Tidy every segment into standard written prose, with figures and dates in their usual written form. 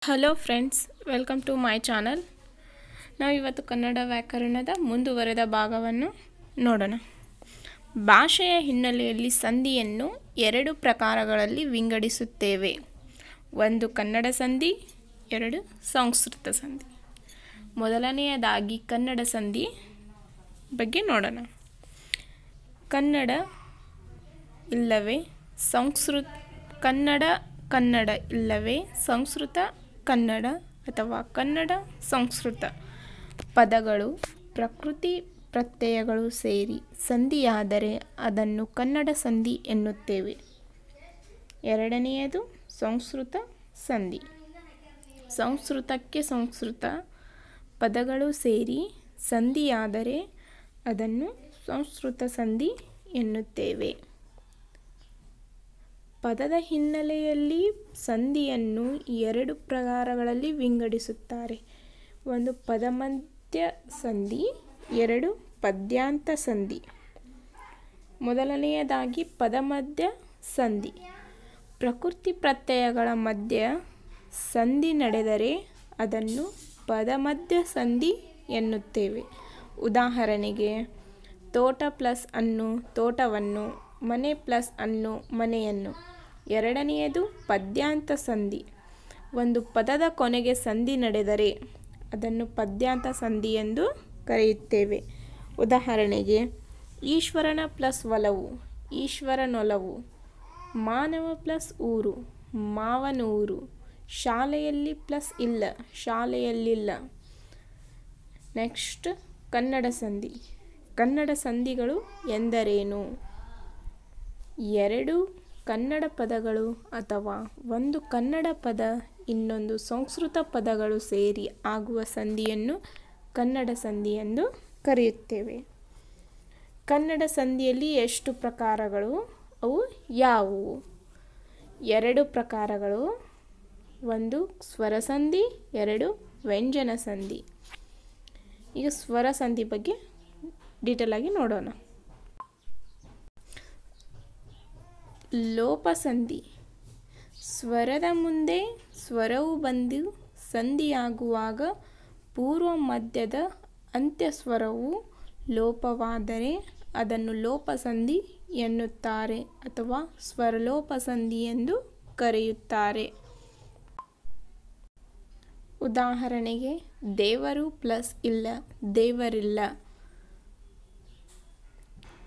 Hello friends, welcome to my channel. ನಾವು ಇವತ್ತು ಕನ್ನಡ ವ್ಯಾಕರಣದ ಮುಂದುವರೆದ ಭಾಗವನ್ನು ನೋಡೋಣ. ಭಾಷೆಯ ಹಿನ್ನೆಲೆಯಲ್ಲಿ ಸಂಧಿಯನ್ನು ಎರಡು ಪ್ರಕಾರಗಳಲ್ಲಿ ವಿಂಗಡಿಸುತ್ತೇವೆ. ಒಂದು ಕನ್ನಡ ಸಂಧಿ, ಎರಡು ಸಂಸ್ಕೃತ ಸಂಧಿ. ಮೊದಲನೆಯದಾಗಿ ಕನ್ನಡ ಸಂಧಿ ಬಗ್ಗೆ ನೋಡೋಣ. ಕನ್ನಡ ಇಲ್ಲವೇ ಸಂಸ್ಕೃತ ಕನ್ನಡ ಇಲ್ಲವೇ ಸಂಸ್ಕೃತ ಕನ್ನಡ ಅಥವಾ ಕನ್ನಡ ಸಂಸ್ಕೃತ ಪದಗಳು ಪ್ರಕೃತಿ ಪ್ರತ್ಯಯಗಳು ಸೇರಿ ಸಂಧಿಯಾದರೆ ಅದನ್ನು ಕನ್ನಡ ಸಂಧಿ ಎನ್ನುತ್ತೇವೆ. ಎರಡನೆಯದು ಸಂಸ್ಕೃತ ಸಂಧಿ. ಸಂಸ್ಕೃತಕ್ಕೆ ಸಂಸ್ಕೃತ ಪದಗಳು ಸೇರಿ ಸಂಧಿಯಾದರೆ ಅದನ್ನು ಸಂಸ್ಕೃತ ಸಂಧಿ ಎನ್ನುತ್ತೇವೆ. ಪದದ ಹಿನ್ನೆಲೆಯಲ್ಲಿ ಸಂಧಿಯನ್ನು ಎರಡು ಪ್ರಕಾರಗಳಲ್ಲಿ ವಿಂಗಡಿಸುತ್ತಾರೆ. ಒಂದು ಪದಮಧ್ಯ ಸಂಧಿ, ಎರಡು ಪದ್ಯಾಂತ ಸಂಧಿ. ಮೊದಲನೆಯದಾಗಿ ಪದಮಧ್ಯ ಸಂಧಿ. ಪ್ರಕೃತಿ ಪ್ರತ್ಯಯಗಳ ಮಧ್ಯ ಸಂಧಿ ನಡೆದರೆ ಅದನ್ನು ಪದಮಧ್ಯ ಸಂಧಿ ಎನ್ನುತ್ತೇವೆ. ಉದಾಹರಣೆಗೆ, ತೋಟ ಪ್ಲಸ್ ಅನ್ನು ತೋಟವನ್ನು, ಮನೆ ಪ್ಲಸ್ ಅನ್ನು ಮನೆಯನ್ನು. ಎರಡನೆಯದು ಪದ್ಯಾಂತ ಸಂಧಿ. ಒಂದು ಪದದ ಕೊನೆಗೆ ಸಂಧಿ ನಡೆದರೆ ಅದನ್ನು ಪದ್ಯಾಂತ ಸಂಧಿ ಎಂದು ಕರೆಯುತ್ತೇವೆ. ಉದಾಹರಣೆಗೆ, ಈಶ್ವರನ ಪ್ಲಸ್ ಒಲವು ಈಶ್ವರನೊಲವು, ಮಾನವ ಪ್ಲಸ್ ಊರು ಮಾವನೂರು, ಶಾಲೆಯಲ್ಲಿ ಪ್ಲಸ್ ಇಲ್ಲ ಶಾಲೆಯಲ್ಲಿಲ್ಲ. ನೆಕ್ಸ್ಟ್, ಕನ್ನಡ ಸಂಧಿ. ಕನ್ನಡ ಸಂಧಿಗಳು ಎಂದರೇನು? ಎರಡು ಕನ್ನಡ ಪದಗಳು ಅಥವಾ ಒಂದು ಕನ್ನಡ ಪದ ಇನ್ನೊಂದು ಸಂಸ್ಕೃತ ಪದಗಳು ಸೇರಿ ಆಗುವ ಸಂಧಿಯನ್ನು ಕನ್ನಡ ಸಂಧಿ ಎಂದು ಕರೆಯುತ್ತೇವೆ. ಕನ್ನಡ ಸಂಧಿಯಲ್ಲಿ ಎಷ್ಟು ಪ್ರಕಾರಗಳು? ಅವು ಯಾವುವು? ಎರಡು ಪ್ರಕಾರಗಳು. ಒಂದು ಸ್ವರ ಸಂಧಿ, ಎರಡು ವ್ಯಂಜನ ಸಂಧಿ. ಈಗ ಸ್ವರ ಸಂಧಿ ಬಗ್ಗೆ ಡೀಟೇಲ್ ಆಗಿ ನೋಡೋಣ. ಲೋಪ ಸಂಧಿ. ಸ್ವರದ ಮುಂದೆ ಸ್ವರವು ಬಂದು ಸಂಧಿಯಾಗುವಾಗ ಪೂರ್ವ ಮಧ್ಯದ ಅಂತ್ಯಸ್ವರವು ಲೋಪವಾದರೆ ಅದನ್ನು ಲೋಪ ಸಂಧಿ ಎನ್ನುತ್ತಾರೆ ಅಥವಾ ಸ್ವರಲೋಪ ಸಂಧಿ ಎಂದು ಕರೆಯುತ್ತಾರೆ. ಉದಾಹರಣೆಗೆ, ದೇವರು ಪ್ಲಸ್ ಇಲ್ಲ ದೇವರಿಲ್ಲ,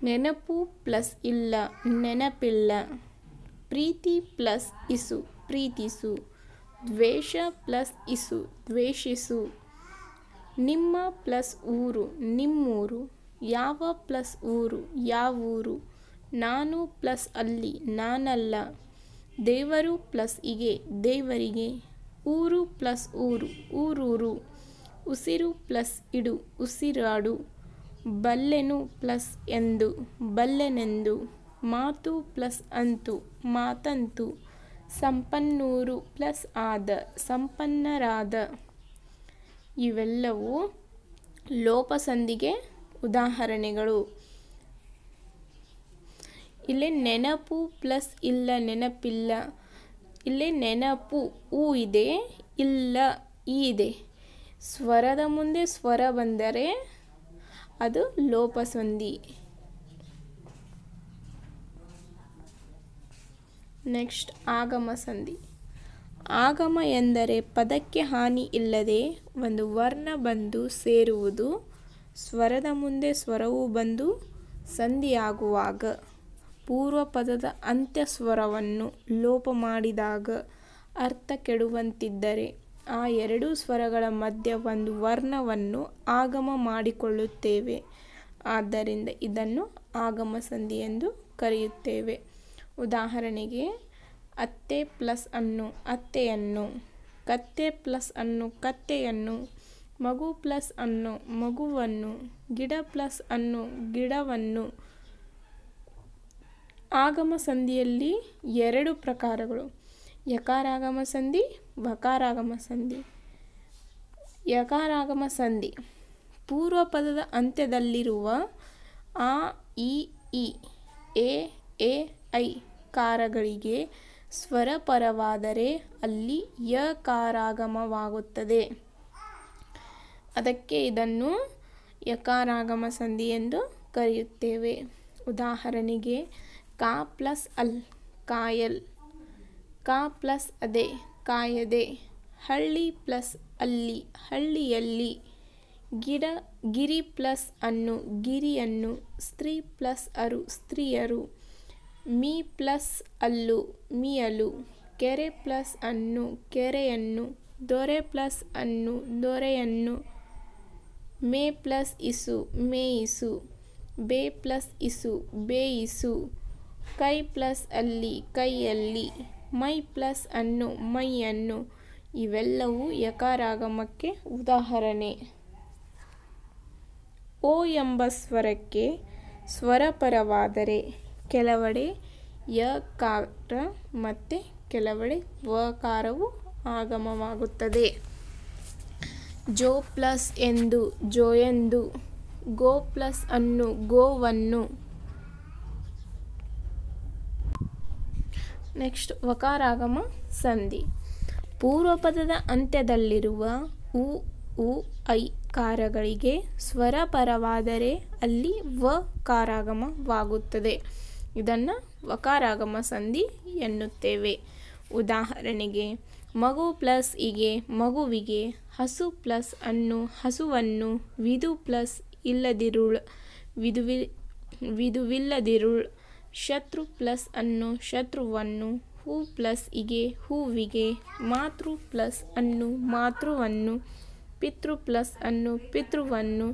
ನೆನಪು ಪ್ಲಸ್ ಇಲ್ಲ ನೆನಪಿಲ್ಲ, ಪ್ರೀತಿ ಪ್ಲಸ್ ಇಸು ಪ್ರೀತಿಸು, ದ್ವೇಷ ಪ್ಲಸ್ ಇಸು ದ್ವೇಷಿಸು, ನಿಮ್ಮ ಪ್ಲಸ್ ಊರು ನಿಮ್ಮೂರು, ಯಾವ ಪ್ಲಸ್ ಊರು ಯಾವೂರು, ನಾನು ಪ್ಲಸ್ ಅಲ್ಲಿ ನಾನಲ್ಲ, ದೇವರು ಪ್ಲಸ್ ಇಗೆ ದೇವರಿಗೆ, ಊರು ಪ್ಲಸ್ ಊರು ಊರೂರು, ಉಸಿರು ಪ್ಲಸ್ ಇಡು ಉಸಿರಾಡು, ಬಲ್ಲೆನು ಪ್ಲಸ್ ಎಂದು ಬಲ್ಲೆನೆಂದು, ಮಾತು ಪ್ಲಸ್ ಅಂತು ಮಾತಂತು, ಸಂಪನ್ನೂರು ಪ್ಲಸ್ ಆದ ಸಂಪನ್ನರಾದ. ಇವೆಲ್ಲವೂ ಲೋಪ ಸಂಧಿಗೆ ಉದಾಹರಣೆಗಳು. ಇಲ್ಲಿ ನೆನಪು ಪ್ಲಸ್ ಇಲ್ಲ ನೆನಪಿಲ್ಲ. ಇಲ್ಲಿ ನೆನಪು ಊ ಇದೆ, ಇಲ್ಲ ಈ ಇದೆ. ಸ್ವರದ ಮುಂದೆ ಸ್ವರ ಬಂದರೆ ಅದು ಲೋಪ ಸಂಧಿ. ನೆಕ್ಸ್ಟ್, ಆಗಮ ಸಂಧಿ. ಆಗಮ ಎಂದರೆ ಪದಕ್ಕೆ ಹಾನಿ ಇಲ್ಲದೆ ಒಂದು ವರ್ಣ ಬಂದು ಸೇರುವುದು. ಸ್ವರದ ಮುಂದೆ ಸ್ವರವು ಬಂದು ಸಂಧಿಯಾಗುವಾಗ ಪೂರ್ವ ಪದದ ಅಂತ್ಯ ಸ್ವರವನ್ನು ಲೋಪ ಮಾಡಿದಾಗ ಅರ್ಥ ಕೆಡುವಂತಿದ್ದರೆ ಆ ಎರಡೂ ಸ್ವರಗಳ ಮಧ್ಯ ಒಂದು ವರ್ಣವನ್ನು ಆಗಮ ಮಾಡಿಕೊಳ್ಳುತ್ತೇವೆ. ಆದ್ದರಿಂದ ಇದನ್ನು ಆಗಮ ಸಂಧಿ ಎಂದು ಕರೆಯುತ್ತೇವೆ. ಉದಾಹರಣೆಗೆ, ಅತ್ತೆ ಪ್ಲಸ್ ಅನ್ನು ಅತ್ತೆಯನ್ನು, ಕತ್ತೆ ಪ್ಲಸ್ ಅನ್ನು ಕತ್ತೆಯನ್ನು, ಮಗು ಪ್ಲಸ್ ಅನ್ನು ಮಗುವನ್ನು, ಗಿಡ ಪ್ಲಸ್ ಅನ್ನು ಗಿಡವನ್ನು. ಆಗಮ ಸಂಧಿಯಲ್ಲಿ ಎರಡು ಪ್ರಕಾರಗಳು. ಯಕಾರಾಗಮ ಸಂಧಿ, ವಕಾರಾಗಮ ಸಂಧಿ. ಯಕಾರಾಗಮ ಸಂಧಿ ಪೂರ್ವ ಪದದ ಅಂತ್ಯದಲ್ಲಿರುವ ಆ, ಇ, ಈ, ಎ, ಐ ಕಾರಗಳಿಗೆ ಸ್ವರಪರವಾದರೆ ಅಲ್ಲಿ ಯಕಾರಾಗಮವಾಗುತ್ತದೆ. ಅದಕ್ಕೆ ಇದನ್ನು ಯಕಾರಾಗಮ ಸಂಧಿ ಎಂದು ಕರೆಯುತ್ತೇವೆ. ಉದಾಹರಣೆಗೆ ಕಾ ಪ್ಲಸ್ ಅಲ್ ಕಾಯಲ್, ಕಾ ಪ್ಲಸ್ ಅದೆ ಕಾಯದೆ, ಹಳ್ಳಿ ಪ್ಲಸ್ ಅಲ್ಲಿ ಹಳ್ಳಿಯಲ್ಲಿ, ಗಿರಿ ಪ್ಲಸ್ ಅನ್ನು ಗಿರಿಯನ್ನು, ಸ್ತ್ರೀ ಪ್ಲಸ್ ಅರು ಸ್ತ್ರೀಯರು, ಮೀ ಪ್ಲಸ್ ಅಲ್ಲು ಮೀಯಲು, ಕೆರೆ ಪ್ಲಸ್ ಅನ್ನು ಕೆರೆಯನ್ನು, ದೊರೆ ಪ್ಲಸ್ ಅನ್ನು ದೊರೆಯನ್ನು, ಮೇ ಪ್ಲಸ್ ಇಸು ಮೇಯಿಸು, ಬೇ ಪ್ಲಸ್ ಇಸು ಬೇಯಿಸು, ಕೈ ಪ್ಲಸ್ ಅಲ್ಲಿ ಕೈಯಲ್ಲಿ, ಮೈ ಪ್ಲಸ್ ಅನ್ನು ಮೈಯನ್ನು. ಇವೆಲ್ಲವೂ ಯಕಾರಾಗಮಕ್ಕೆ ಉದಾಹರಣೆ. ಓ ಎಂಬ ಸ್ವರಕ್ಕೆ ಸ್ವರಪರವಾದರೆ ಕೆಲವೆಡೆ ಯಕಾರ ಮತ್ತು ಕೆಲವೆಡೆ ವಕಾರವು ಆಗಮವಾಗುತ್ತದೆ. ಜೋ ಪ್ಲಸ್ ಎಂದು ಜೋಯೆಂದು, ಗೋ ಪ್ಲಸ್ ಅನ್ನು ಗೋವನ್ನು. ನೆಕ್ಸ್ಟ್ ವಕಾರಾಗಮ ಸಂಧಿ. ಪೂರ್ವಪದದ ಅಂತ್ಯದಲ್ಲಿರುವ ಉ ಉ ಐ ಕಾರಗಳಿಗೆ ಸ್ವರಪರವಾದರೆ ಅಲ್ಲಿ ವಕಾರಾಗಮವಾಗುತ್ತದೆ. ಇದನ್ನು ವಕಾರಾಗಮ ಸಂಧಿ ಎನ್ನುತ್ತೇವೆ. ಉದಾಹರಣೆಗೆ ಮಗು ಪ್ಲಸ್ ಇಗೆ ಮಗುವಿಗೆ, ಹಸು ಪ್ಲಸ್ ಅನ್ನು ಹಸುವನ್ನು, ವಿದು ಪ್ಲಸ್ ಇಲ್ಲದಿರುಳ್ ವಿದುವಿಲ್ಲದಿರುಳ್, ಶತ್ರು ಪ್ಲಸ್ ಅನ್ನು ಶತ್ರುವನ್ನು, ಹೂ ಪ್ಲಸ್ ಇಗೆ ಹೂವಿಗೆ, ಮಾತೃ ಪ್ಲಸ್ ಅನ್ನು ಮಾತೃವನ್ನು, ಪಿತೃ ಪ್ಲಸ್ ಅನ್ನು ಪಿತೃವನ್ನು,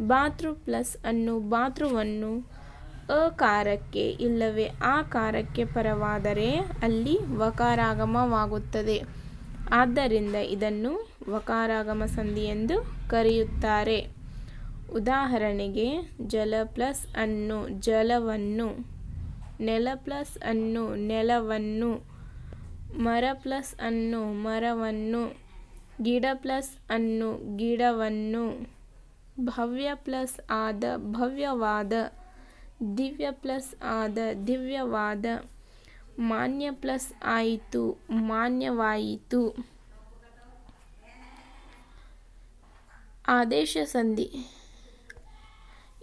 ಭಾತೃ ಪ್ಲಸ್ ಅನ್ನು ಭಾತೃವನ್ನು. ಅಕಾರಕ್ಕೆ ಇಲ್ಲವೇ ಆಕಾರಕ್ಕೆ ಪರವಾದರೆ ಅಲ್ಲಿ ವಕಾರಾಗಮವಾಗುತ್ತದೆ. ಆದ್ದರಿಂದ ಇದನ್ನು ವಕಾರಾಗಮ ಸಂಧಿ ಎಂದು ಕರೆಯುತ್ತಾರೆ. ಉದಾಹರಣೆಗೆ ಜಲ ಪ್ಲಸ್ ಅನ್ನು ಜಲವನ್ನು, ನೆಲ ಪ್ಲಸ್ ಅನ್ನು ನೆಲವನ್ನು, ಮರ ಪ್ಲಸ್ ಅನ್ನು ಮರವನ್ನು, ಗಿಡ ಪ್ಲಸ್ ಅನ್ನು ಗಿಡವನ್ನು, ಭವ್ಯ ಪ್ಲಸ್ ಆದ ಭವ್ಯವಾದ, ದಿವ್ಯ ಪ್ಲಸ್ ಆದ ದಿವ್ಯವಾದ, ಮಾನ್ಯ ಪ್ಲಸ್ ಆಯಿತು ಮಾನ್ಯವಾಯಿತು. ಆದೇಶ ಸಂಧಿ.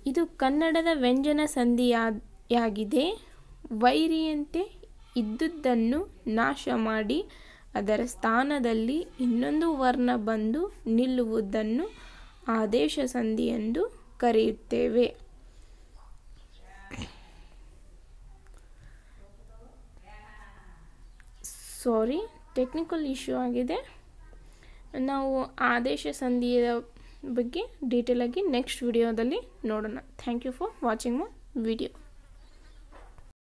ಇದು ಕನ್ನಡದ ವ್ಯಂಜನ ಸಂಧಿಯಾಗಿದೆ. ವೈರಿಯಂತೆ ಇದ್ದುದನ್ನು ನಾಶ ಮಾಡಿ ಅದರ ಸ್ಥಾನದಲ್ಲಿ ಇನ್ನೊಂದು ವರ್ಣ ಬಂದು ನಿಲ್ಲುವುದನ್ನು ಆದೇಶ ಸಂಧಿ ಎಂದು ಕರೆಯುತ್ತೇವೆ. ಟೆಕ್ನಿಕಲ್ ಇಶ್ಯೂ ಆಗಿದೆ. ನಾವು ಆದೇಶ ಸಂಧಿಯ ಬಗ್ಗೆ ಡೀಟೇಲ್ ಆಗಿ ನೆಕ್ಸ್ಟ್ ವಿಡಿಯೋದಲ್ಲಿ ನೋಡೋಣ. Thank you for watching my video.